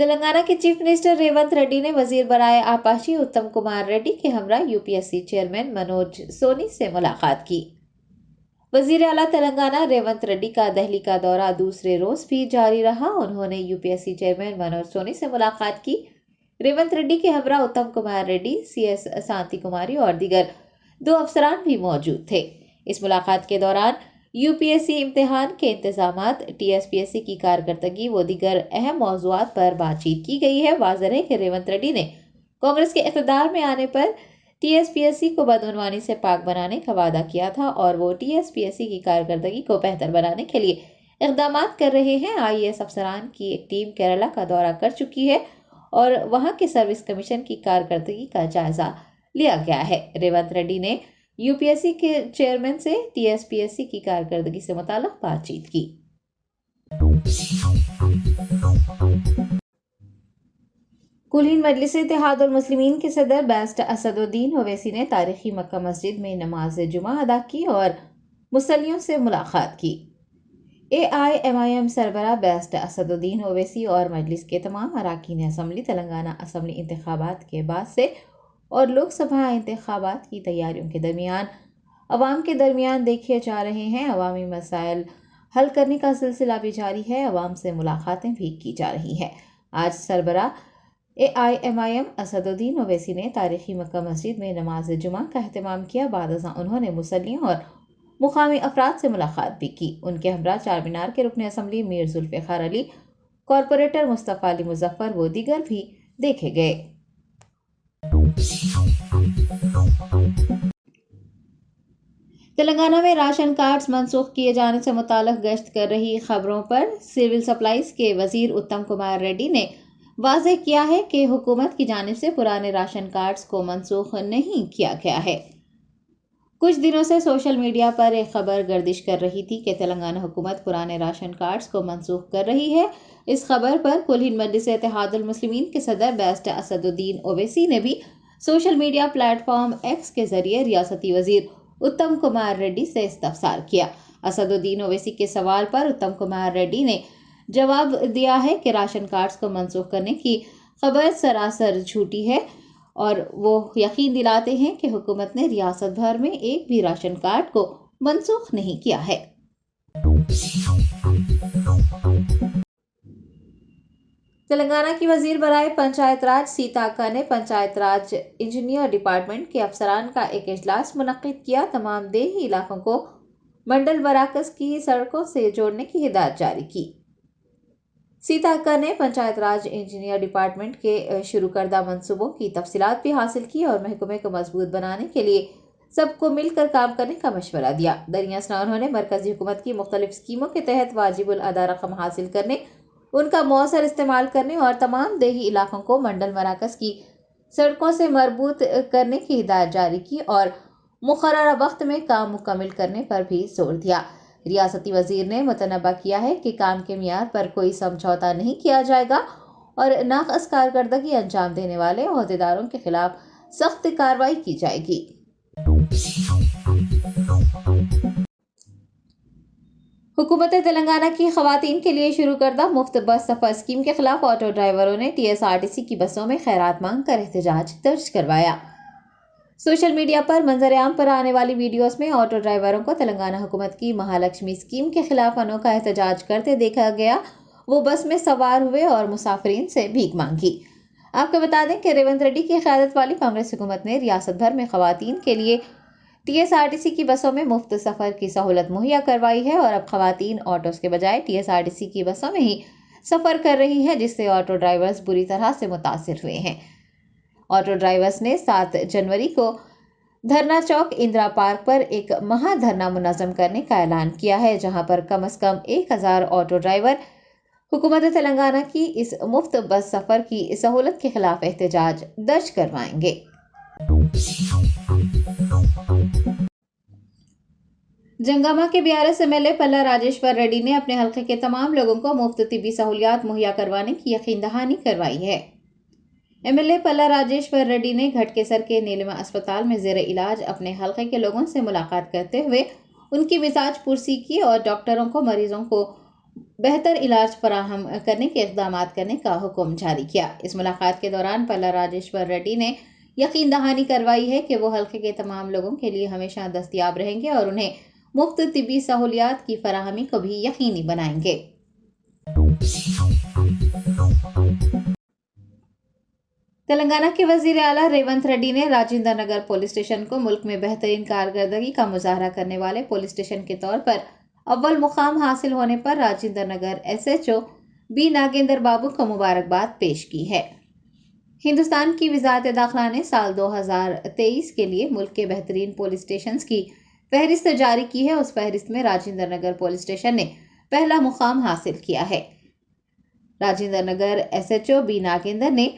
تلنگانہ کے chief minister Revanth Reddy نے وزیر برائے آبپاشی اتم کمار ریڈی کے ہمراہ UPSC چیئرمین منوج سونی سے ملاقات کی۔ وزیر اعلیٰ تلنگانہ ریونت ریڈی کا دہلی کا دورہ دوسرے روز بھی جاری رہا۔ انہوں نے UPSC چیئرمین منوج سونی سے ملاقات کی۔ ریونت ریڈی کے ہمراہ اتم کمار ریڈی، CS سانتی کماری اور دیگر 2 افسران بھی موجود تھے۔ اس ملاقات کے دوران UPSC امتحان کے انتظامات، TSPSC کی کارکردگی و دیگر اہم موضوعات پر بات چیت کی گئی ہے۔ واضح ہے کہ ریونت ریڈی نے کانگریس کے اقتدار میں آنے پر TSPSC کو بدعنوانی سے پاک بنانے کا وعدہ کیا تھا اور وہ TSPSC کی کارکردگی کو بہتر بنانے کے لیے اقدامات کر رہے ہیں۔ IAS افسران کی ایک ٹیم کیرالہ کا دورہ کر چکی ہے اور وہاں کے سروس کمیشن کی کارکردگی کا جائزہ لیا گیا ہے۔ ریونت ریڈی نے UPSC کے چیئرمین سے TSPSC کی کارکردگی سے متعلق بات چیت کی۔ کل ہند مجلس اتحاد المسلمین کے صدر بیرسٹر اسد الدین اویسی نے تاریخی مکہ مسجد میں نماز جمعہ ادا کی اور مصلیوں سے ملاقات کی۔ AIMIM سربراہ بیرسٹر اسد الدین اویسی اور مجلس کے تمام اراکین اسمبلی تلنگانہ اسمبلی انتخابات کے بعد سے اور لوک سبھا انتخابات کی تیاریوں کے درمیان عوام کے درمیان دیکھے جا رہے ہیں۔ عوامی مسائل حل کرنے کا سلسلہ بھی جاری ہے، عوام سے ملاقاتیں بھی کی جا رہی ہیں۔ آج سربراہ AIMIM اسد الدین اویسی نے تاریخی مکہ مسجد میں نماز جمعہ کا اہتمام کیا۔ بعد ازاں انہوں نے مصلیوں اور مقامی افراد سے ملاقات بھی کی۔ ان کے ہمراہ چار مینار کے رکن اسمبلی میر ذوالفقار علی، کارپوریٹر مصطفیٰ علی مظفر و دیگر بھی دیکھے گئے۔ تلنگانہ میں راشن کارڈز منسوخ کیے جانے سے متعلق گشت کر رہی خبروں پر سول سپلائز کے وزیر اتم کمار ریڈی نے واضح کیا ہے کہ حکومت کی جانب سے پرانے راشن کارڈز کو منسوخ نہیں کیا گیا ہے۔ کچھ دنوں سے سوشل میڈیا پر ایک خبر گردش کر رہی تھی کہ تلنگانہ حکومت پرانے راشن کارڈز کو منسوخ کر رہی ہے۔ اس خبر پر کل ہند مجلس اتحاد المسلمین کے صدر بیرسٹر اسد الدین اویسی نے بھی social media platform x کے ذریعے ریاستی وزیر اتم کمار ریڈی سے استفسار کیا۔ اسد الدین اویسی کے سوال پر اتم کمار ریڈی نے جواب دیا ہے کہ راشن کارڈز کو منسوخ کرنے کی خبر سراسر جھوٹی ہے اور وہ یقین دلاتے ہیں کہ حکومت نے ریاست بھر میں ایک بھی راشن کارڈ کو منسوخ نہیں کیا ہے۔ تلنگانہ کی وزیر برائے پنچایت راج سیتا اکا نے پنچایت راج انجینئر ڈپارٹمنٹ کے افسران کا ایک اجلاس منعقد کیا۔ تمام دیہی علاقوں کو منڈل مراکز کی سڑکوں سے جوڑنے کی ہدایت جاری کی۔ سیتا اکا نے پنچایت راج انجینئر ڈپارٹمنٹ کے شروع کردہ منصوبوں کی تفصیلات بھی حاصل کی اور محکمے کو مضبوط بنانے کے لیے سب کو مل کر کام کرنے کا مشورہ دیا۔ دریں اثنا انہوں نے مرکزی حکومت کی مختلف اسکیموں کے تحت واجب الادا رقم حاصل کرنے، ان کا مؤثر استعمال کرنے اور تمام دیہی علاقوں کو منڈل مراکز کی سڑکوں سے مربوط کرنے کی ہدایت جاری کی اور مقررہ وقت میں کام مکمل کرنے پر بھی زور دیا۔ ریاستی وزیر نے متنبہ کیا ہے کہ کام کے معیار پر کوئی سمجھوتہ نہیں کیا جائے گا اور ناقص کارکردگی انجام دینے والے عہدیداروں کے خلاف سخت کارروائی کی جائے گی۔ حکومت تلنگانہ کی خواتین کے لیے شروع کردہ مفت بس سفر اسکیم کے خلاف آٹو ڈرائیوروں نے TSRTC کی بسوں میں خیرات مانگ کر احتجاج درج کروایا۔ سوشل میڈیا پر منظر عام پر آنے والی ویڈیوز میں آٹو ڈرائیوروں کو تلنگانہ حکومت کی مہالکشمی اسکیم کے خلاف انوکھا احتجاج کرتے دیکھا گیا۔ وہ بس میں سوار ہوئے اور مسافرین سے بھیک مانگی۔ آپ کو بتا دیں کہ ریونت ریڈی کی قیادت والی کانگریس حکومت نے ریاست بھر میں خواتین کے لیے TSRTC کی بسوں میں مفت سفر کی سہولت مہیا کروائی ہے اور اب خواتین آٹوز کے بجائے TSRTC کی بسوں میں ہی سفر کر رہی ہیں، جس سے آٹو ڈرائیورز بری طرح سے متاثر ہوئے ہیں۔ آٹو ڈرائیورز نے 7 جنوری کو دھرنا چوک اندرا پارک پر ایک مہا دھرنا منظم کرنے کا اعلان کیا ہے، جہاں پر کم از کم 1000 آٹو ڈرائیور حکومت تلنگانہ کی اس مفت بس سفر کی سہولت کے خلاف احتجاج درج کروائیں گے۔ جنگامہ کے BRS MLA پلا راجیشور ریڈی نے اپنے حلقے کے تمام لوگوں کو مفت طبی سہولیات مہیا کروانے کی یقین دہانی کروائی ہے۔ MLA پلا راجیشور ریڈی نے گھٹکیسر کے نیلما اسپتال میں زیر علاج اپنے حلقے کے لوگوں سے ملاقات کرتے ہوئے ان کی مزاج پرسی کی اور ڈاکٹروں کو مریضوں کو بہتر علاج فراہم کرنے کے اقدامات کرنے کا حکم جاری کیا۔ اس ملاقات کے دوران پلا راجیشور ریڈی نے یقین دہانی کروائی ہے کہ وہ حلقے کے تمام لوگوں کے لیے ہمیشہ دستیاب رہیں گے اور انہیں مفت طبی سہولیات کی فراہمی کو بھی یقینی بنائیں گے۔ تلنگانہ کے وزیر اعلیٰ ریونت ریڈی نے راجندر نگر پولیس اسٹیشن کو ملک میں بہترین کارکردگی کا مظاہرہ کرنے والے پولیس اسٹیشن کے طور پر اول مقام حاصل ہونے پر راجندر نگر SHO بی ناگیندر بابو کو مبارکباد پیش کی ہے۔ ہندوستان کی وزارت داخلہ نے سال 2023 کے لیے ملک کے بہترین پولیس اسٹیشنز کی فہرست جاری کی ہے۔ اس فہرست میں راجندر نگر پولیس اسٹیشن نے پہلا مقام حاصل کیا ہے۔ راجندر نگر SHO بی ناگیندر نے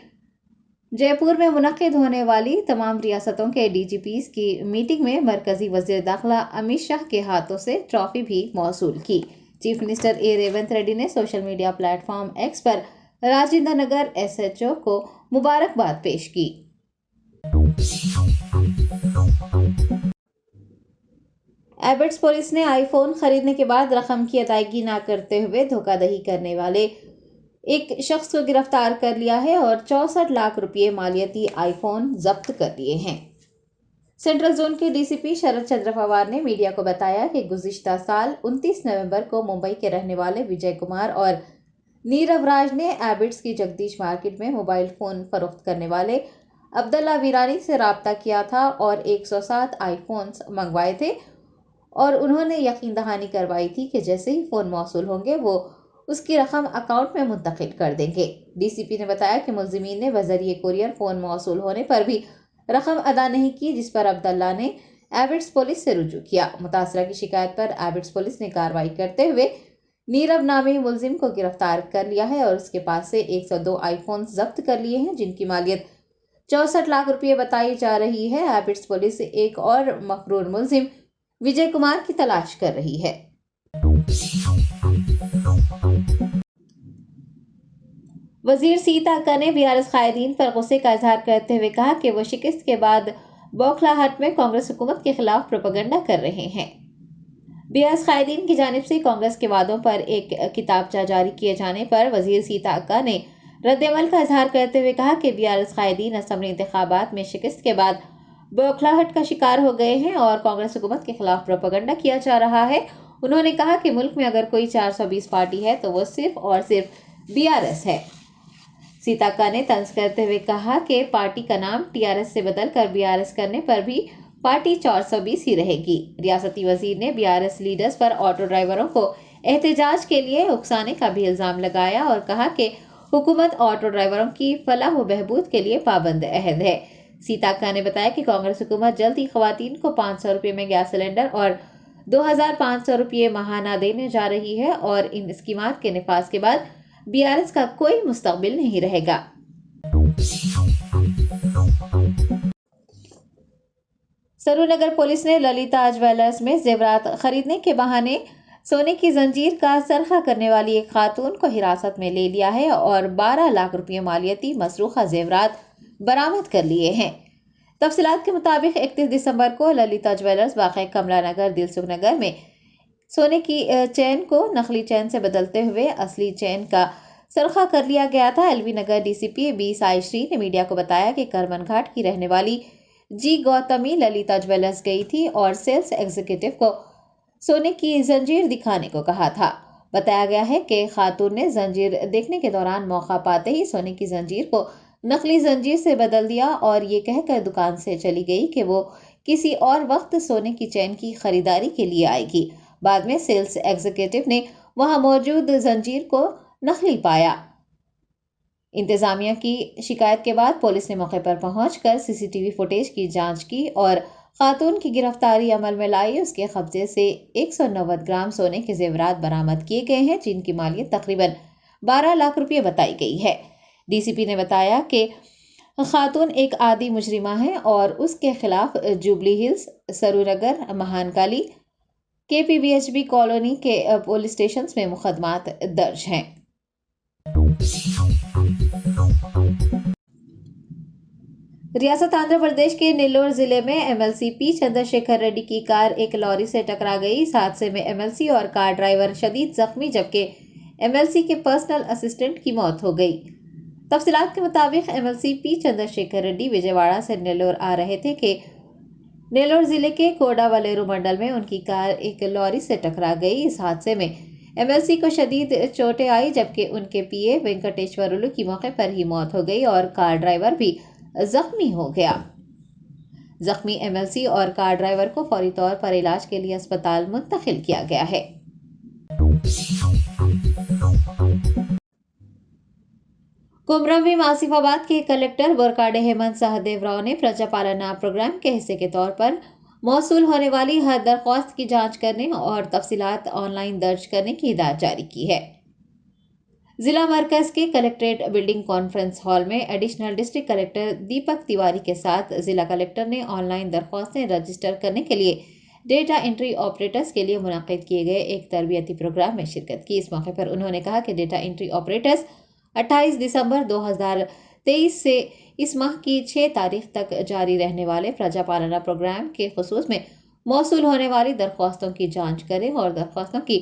جے پور میں منعقد ہونے والی تمام ریاستوں کے DGPs کی میٹنگ میں مرکزی وزیر داخلہ امت شاہ کے ہاتھوں سے ٹرافی بھی موصول کی۔ چیف منسٹر ریونت ریڈی نے social media platform X پر راجندر نگر SHO کو مبارکباد پیش کی۔ ایبٹس پولیس نے آئی فون خریدنے کے بعد رقم کی ادائیگی نہ کرتے ہوئے دھوکہ دہی کرنے والے ایک شخص کو گرفتار کر لیا ہے اور 64 لاکھ روپے مالیتی آئی فون ضبط کر لیے ہیں۔ سینٹرل زون کے DCP شرد چندر پوار نے میڈیا کو بتایا کہ گزشتہ سال 29 نومبر کو ممبئی کے رہنے والے وجے کمار اور نیرو راج نے ایبٹس کی جگدیش مارکیٹ میں موبائل فون فروخت کرنے والے عبداللہ ویرانی سے رابطہ کیا تھا اور 107 آئی فونز منگوائے تھے اور انہوں نے یقین دہانی کروائی تھی کہ جیسے ہی فون موصول ہوں گے وہ اس کی رقم اکاؤنٹ میں منتقل کر دیں گے۔ DCP نے بتایا کہ ملزمین نے بذریعہ کوریئر فون موصول ہونے پر بھی رقم ادا نہیں کی، جس پر عبداللہ نے ایبٹس پولیس سے رجوع کیا۔ متاثرہ کی شکایت پر ایبٹس پولیس نے کارروائی کرتے ہوئے نیرو نامی ملزم کو گرفتار کر لیا ہے اور اس کے پاس سے 102 آئی فون ضبط کر لیے ہیں، جن کی مالیت 64 لاکھ روپے بتائی جا رہی ہے۔ ایبٹس پولیس ایک اور مفرور ملزم وجے کمار کی تلاش کر رہی ہے۔ وزیر سیتا نے BRS قائدین پر غصے کا اظہار کرتے ہوئے کہا کہ وہ شکست کے بعد بوکھلاہٹ میں کانگریس حکومت کے خلاف پروپیگنڈا کر رہے ہیں۔ BRS قائدین کی جانب سے کانگریس کے وعدوں پر ایک کتابچہ جاری کیے جانے پر وزیر سیتا نے رد عمل کا اظہار کرتے ہوئے کہا کہ BRS قائدین اسمبلی انتخابات میں شکست کے بعد بوکھلاہٹ کا شکار ہو گئے ہیں اور کانگریس حکومت کے خلاف پروپیگنڈا کیا جا رہا ہے۔ انہوں نے کہا کہ ملک میں اگر کوئی 420 پارٹی ہے تو وہ صرف اور صرف BRS ہے۔ سیتا نے طنز کرتے ہوئے کہا کہ پارٹی کا نام TRS سے بدل کر BRS کرنے پر بھی پارٹی 420 ہی رہے گی۔ ریاستی وزیر نے BRS لیڈرز پر آٹو ڈرائیوروں کو احتجاج کے لیے اکسانے کا بھی الزام لگایا اور کہا کہ حکومت آٹو ڈرائیوروں کی فلاح و بہبود کے لیے پابند عہد ہے۔ سیتا نے بتایا کہ کانگریس حکومت جلد ہی خواتین کو 500 روپے میں گیس سلنڈر اور 2500 روپے ماہانہ دینے جا رہی ہے اور ان اسکیمات کے نفاذ کے بعد BRS کا کوئی مستقبل نہیں رہے گا۔ سرور نگر پولیس نے للیتا جویلرز میں زیورات خریدنے کے بہانے سونے کی زنجیر کا سرقہ کرنے والی ایک خاتون کو حراست میں لے لیا ہے اور 12 لاکھ روپے مالیتی مسروقہ زیورات برآمد کر لیے ہیں۔ تفصیلات کے مطابق 31 دسمبر کو للیتا جویلرز واقع کملا نگر دلسکھ نگر میں سونے کی چین کو نقلی چین سے بدلتے ہوئے اصلی چین کا سرقہ کر لیا گیا تھا۔ LV نگر DCP B سائی شری نے میڈیا کو بتایا کہ کرمن گھاٹ کی رہنے والی جی گوتمی للیتا جویلرز گئی تھی اور سیلز ایگزیکٹو کو سونے کی زنجیر دکھانے کو کہا تھا۔ بتایا گیا ہے کہ خاتون نے زنجیر دیکھنے کے دوران موقع پاتے ہی سونے کی زنجیر کو نقلی زنجیر سے بدل دیا اور یہ کہہ کر دکان سے چلی گئی کہ وہ کسی اور وقت سونے کی چین کی خریداری کے لیے آئے گی۔ بعد میں سیلز ایگزیکٹو نے وہاں موجود زنجیر کو نقلی پایا۔ انتظامیہ کی شکایت کے بعد پولیس نے موقع پر پہنچ کر CCTV فوٹیج کی جانچ کی اور خاتون کی گرفتاری عمل میں لائی۔ اس کے قبضے سے 190 گرام سونے کے زیورات برآمد کیے گئے ہیں، جن کی مالیت تقریباً 12 لاکھ روپے بتائی گئی ہے۔ DCP نے بتایا کہ خاتون ایک عادی مجرمہ ہے اور اس کے خلاف جوبلی ہلز، سرور نگر، مہان کالی، KPBHB کالونی کے پولیس اسٹیشنز میں مقدمات درج ہیں۔ ریاست آندھرا پردیش کے نیلور ضلع میں MLC پی چندر شیکھر ریڈی کی کار ایک لوری سے ٹکرا گئی۔ اس حادثے میں MLC اور کار ڈرائیور شدید زخمی جبکہ MLC کے پرسنل اسسٹنٹ کی موت ہو گئی۔ تفصیلات کے مطابق MLC پی چندر شیکھر ریڈی وجےواڑا سے نیلور آ رہے تھے کہ نیلور ضلع کے کوڈا ولیرو منڈل میں ان کی کار ایک لوری سے ٹکرا گئی۔ اس حادثے میں MLC کو شدید چوٹیں آئی جبکہ ان کے PA وینکٹیشورلو کی موقع پر ہی موت ہو گئی اور کار ڈرائیور بھی زخمی ہو گیا۔ زخمی MLC اور کار ڈرائیور کو فوری طور پر علاج کے لیے اسپتال منتقل کیا گیا ہے۔ کمرہ میں آصف آباد کے کلکٹر برکاڈے ہیمنت سہدیو راؤ نے پرجا پالنا پروگرام کے حصے کے طور پر موصول ہونے والی ہر درخواست کی جانچ کرنے اور تفصیلات آن لائن درج کرنے کی ہدایت جاری کی ہے۔ ضلع مرکز کے کلکٹریٹ بلڈنگ کانفرنس ہال میں additional district collector Deepak Tiwari کے ساتھ ضلع کلکٹر نے آن لائن درخواستیں رجسٹر کرنے کے لیے ڈیٹا انٹری آپریٹرز کے لیے منعقد کیے گئے ایک تربیتی پروگرام میں شرکت کی۔ اس موقع پر انہوں نے کہا کہ ڈیٹا انٹری آپریٹرز 28 دسمبر 2023 سے اس ماہ کی 6 تاریخ تک جاری رہنے والے پرجا پالنا پروگرام کے خصوص میں موصول ہونے والی درخواستوں کی جانچ کریں اور درخواستوں کی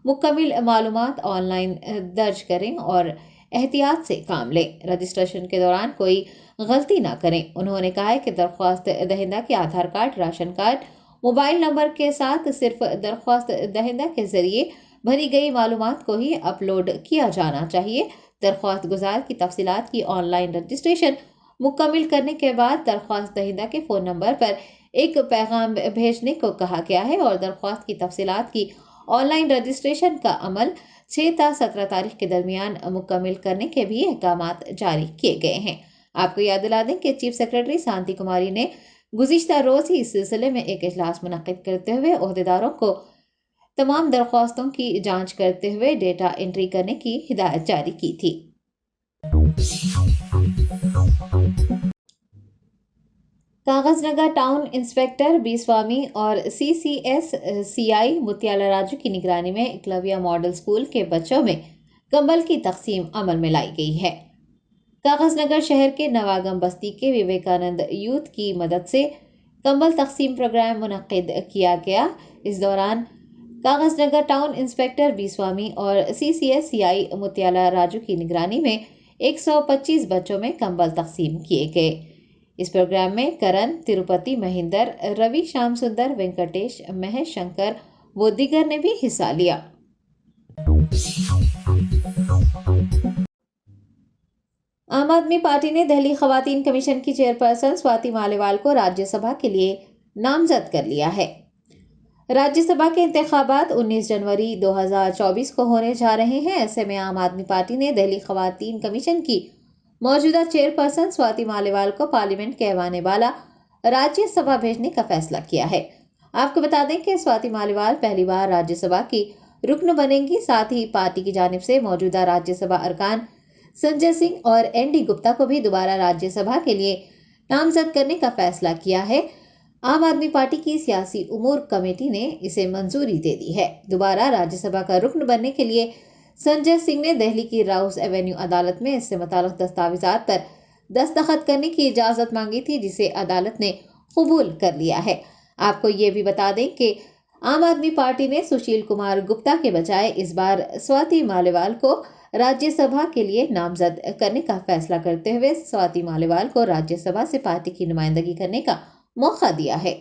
مکمل معلومات آن لائن درج کریں اور احتیاط سے کام لیں۔ رجسٹریشن کے دوران کوئی غلطی نہ کریں۔ انہوں نے کہا کہ درخواست دہندہ کے Aadhaar card, ration card, mobile number کے ساتھ صرف درخواست دہندہ کے ذریعے بھری گئی معلومات کو ہی اپلوڈ کیا جانا چاہیے۔ درخواست گزار کی تفصیلات کی آن لائن رجسٹریشن مکمل کرنے کے بعد درخواست دہندہ کے فون نمبر پر ایک پیغام بھیجنے کو کہا گیا ہے اور درخواست کی تفصیلات کی آن لائن رجسٹریشن کا عمل 6 تا 17 تاریخ کے درمیان مکمل کرنے کے بھی احکامات جاری کیے گئے ہیں۔ آپ کو یاد دلا دیں کہ چیف سیکرٹری شانتی کماری نے گزشتہ روز ہی اس سلسلے میں ایک اجلاس منعقد کرتے ہوئے عہدیداروں کو تمام درخواستوں کی جانچ کرتے ہوئے ڈیٹا انٹری کرنے کی ہدایت جاری کی تھی۔ Kagaznagar town inspector B Swamy اور CCS-CI متیالا راجو کی نگرانی میں ایکلویہ ماڈل اسکول کے بچوں میں کمبل کی تقسیم عمل میں لائی گئی ہے۔ کاغذ نگر شہر کے نواگم بستی کے وویکانند یوتھ کی مدد سے کمبل تقسیم پروگرام منعقد کیا گیا۔ اس دوران Kagaznagar town inspector B Swamy اور CCS-CI متیالا راجو کی نگرانی میں 125 بچوں میں کمبل تقسیم کیے گئے۔ اس پروگرام میں کرن، تروپتی مہندر، روی شام سندر، وینکٹیش، مہیش شنکر و دیگر نے بھی حصہ لیا۔ عام آدمی پارٹی نے دہلی خواتین کمیشن کی چیئرپرسن سواتی مالیوال کو راجیہ سبھا کے لیے نامزد کر لیا ہے۔ راجیہ سبھا کے انتخابات 19 جنوری 2024 کو ہونے جا رہے ہیں۔ ایسے میں عام آدمی پارٹی نے دہلی خواتین کمیشن کی موجودہ چیئرپرسن سواتی مالیوال کو پارلیمنٹ کے ایوان بالا راجیہ سبھا بھیجنے کا فیصلہ کیا ہے۔ آپ کو بتا دیں کہ سواتی مالیوال پہلی بار راجیہ سبھا کی رکن بنیں گی۔ ساتھ ہی پارٹی کی جانب سے موجودہ راجیہ سبھا ارکان سنجے سنگھ اور ND گپتا کو بھی دوبارہ راجیہ سبھا کے لیے نامزد کرنے کا فیصلہ کیا ہے۔ عام آدمی پارٹی کی سیاسی امور کمیٹی نے اسے منظوری دے دی ہے۔ دوبارہ راجیہ سبھا کا رکن بننے کے لیے سنجے سنگھ نے دہلی کی راؤس ایونیو عدالت میں اس سے متعلق دستاویزات پر دستخط کرنے کی اجازت مانگی تھی جسے عدالت نے قبول کر لیا ہے۔ آپ کو یہ بھی بتا دیں کہ عام آدمی پارٹی نے سشیل کمار گپتا کے بجائے اس بار سواتی مالیوال کو راجیہ سبھا کے لیے نامزد کرنے کا فیصلہ کرتے ہوئے سواتی مالیوال کو راجیہ سبھا سے پارٹی کی نمائندگی کرنے کا موقع دیا ہے۔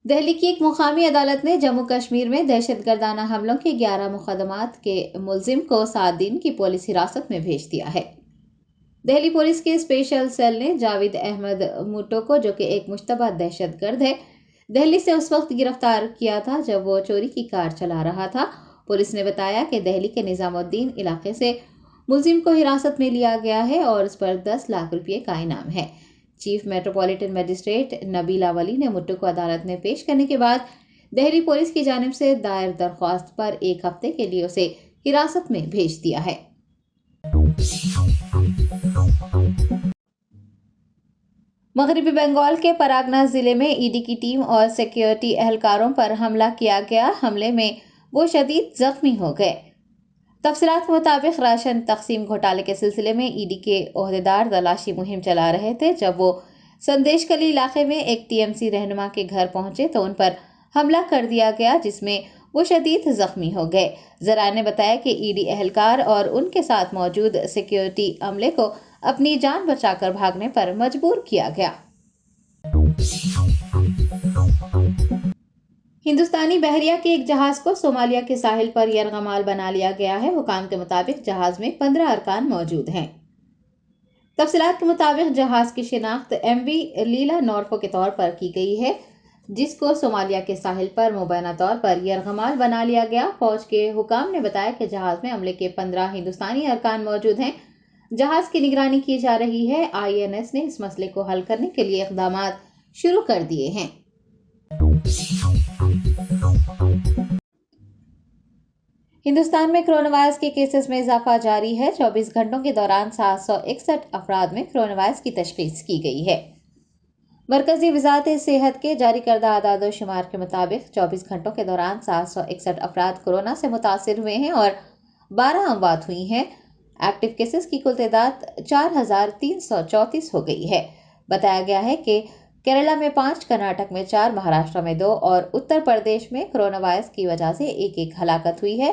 دہلی کی ایک مقامی عدالت نے جموں کشمیر میں دہشت گردانہ حملوں کے 11 مقدمات کے ملزم کو 7 دن کی پولیس حراست میں بھیج دیا ہے۔ دہلی پولیس کے اسپیشل سیل نے جاوید احمد موٹو کو، جو کہ ایک مشتبہ دہشت گرد ہے، دہلی سے اس وقت گرفتار کیا تھا جب وہ چوری کی کار چلا رہا تھا۔ پولیس نے بتایا کہ دہلی کے نظام الدین علاقے سے ملزم کو حراست میں لیا گیا ہے اور اس پر 10 لاکھ روپے کا انعام ہے۔ چیف میٹروپولیٹن مجسٹریٹ نبیلہ ولی نے موٹو کو عدالت میں پیش کرنے کے بعد دہلی پولیس کی جانب سے دائر درخواست پر 1 ہفتے کے لیے اسے حراست میں بھیج دیا ہے۔ مغربی بنگال کے پراگنا ضلع میں ED کی ٹیم اور سیکیورٹی اہلکاروں پر حملہ کیا گیا۔ حملے میں وہ شدید زخمی ہو گئے۔ تفصیلات کے مطابق راشن تقسیم گھوٹالے کے سلسلے میں ای ڈی کے عہدیدار تلاشی مہم چلا رہے تھے. جب وہ سندیش کلی علاقے میں ایک ٹی ایم سی رہنما کے گھر پہنچے تو ان پر حملہ کر دیا گیا جس میں وہ شدید زخمی ہو گئے. ذرائع نے بتایا کہ ای ڈی اہلکار اور ان کے ساتھ موجود سیکیورٹی عملے کو اپنی جان بچا کر بھاگنے پر مجبور کیا گیا. ہندوستانی بحریہ کے ایک جہاز کو صومالیہ کے ساحل پر یرغمال بنا لیا گیا ہے. حکام کے مطابق جہاز میں 15 ارکان موجود ہیں. تفصیلات کے مطابق جہاز کی شناخت ایم وی لیلا نورفو کے طور پر کی گئی ہے جس کو صومالیہ کے ساحل پر مبینہ طور پر یرغمال بنا لیا گیا. فوج کے حکام نے بتایا کہ جہاز میں عملے کے 15 ہندوستانی ارکان موجود ہیں. جہاز کی نگرانی کی جا رہی ہے. آئی این ایس نے اس مسئلے کو حل کرنے کے لیے اقدامات شروع کر دیے ہیں. ہندوستان میں کرونا وائرس کے کیسز میں اضافہ جاری ہے. 24 گھنٹوں کے دوران 761 افراد میں کرونا وائرس کی تشخیص کی گئی ہے. مرکزی وزارت صحت کے جاری کردہ اعداد و شمار کے مطابق 24 گھنٹوں کے دوران 761 افراد کورونا سے متاثر ہوئے ہیں اور 12 اموات ہوئی ہیں. ایکٹیو کیسز کی کل تعداد 4334 ہو گئی ہے. بتایا گیا ہے کہ کیرلا میں 5, کرناٹک میں 4, مہاراشٹر میں 2 اور اتر پردیش میں کرونا وائرس کی وجہ سے ایک ہلاکت ہوئی ہے.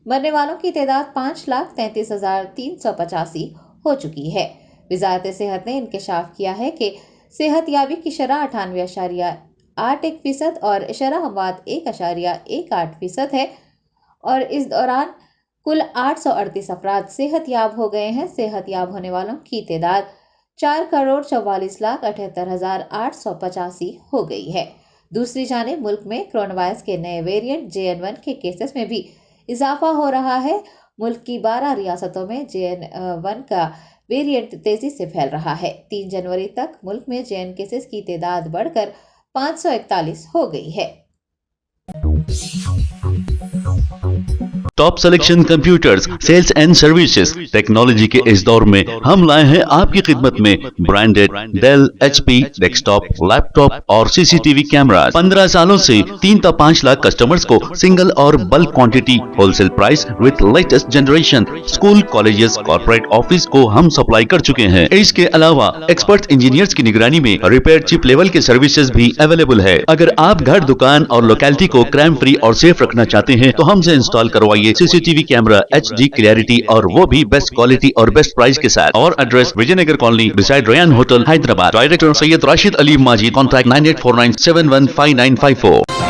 مرنے والوں کی تعداد 5,33,385 ہو چکی ہے. وزارت صحت نے انکشاف کیا ہے کہ صحت یابی کی شرح 98.81% اور شرح اموات 1.18% ہے اور اس دوران کل 838 افراد صحت یاب ہو گئے ہیں. صحت یاب ہونے والوں کی تعداد 4,44,78,885 ہو گئی ہے. دوسری جانب ملک میں کرونا وائرس کے نئے ویریئنٹ JN1 کے کیسز میں بھی اضافہ ہو رہا ہے. ملک کی 12 ریاستوں میں JN1 کا ویریئنٹ تیزی سے پھیل رہا ہے. 3 جنوری تک ملک میں JN کیسز کی تعداد بڑھ کر 541 ہو گئی ہے. Top selection computers sales and services technology کے اس دور میں ہم لائے ہیں آپ کی خدمت میں برانڈڈ ڈیل ایچ پی ڈیسک ٹاپ لیپ ٹاپ اور CCTV کیمراز. 15 سالوں سے 3 تا 5 لاکھ کسٹمرز کو سنگل اور bulk quantity wholesale price with latest generation school colleges corporate office کو ہم سپلائی کر چکے ہیں. اس کے علاوہ ایکسپرٹ انجینئرز کی نگرانی میں ریپیئر چپ لیول کے سروسز بھی اویلیبل ہے. اگر آپ گھر دکان اور لوکیلٹی کو کرائم فری اور سیف رکھنا چاہتے ہیں تو ہم سے انسٹال کروائیے CCTV کیمرا HD کلیئرٹی اور وہ بھی بیسٹ کوالٹی اور بیسٹ پرائز کے ساتھ. اور address Vijay Nagar colony beside Ryan hotel Hyderabad. Director Syed Rashid Ali Majid. Contact 9849715954.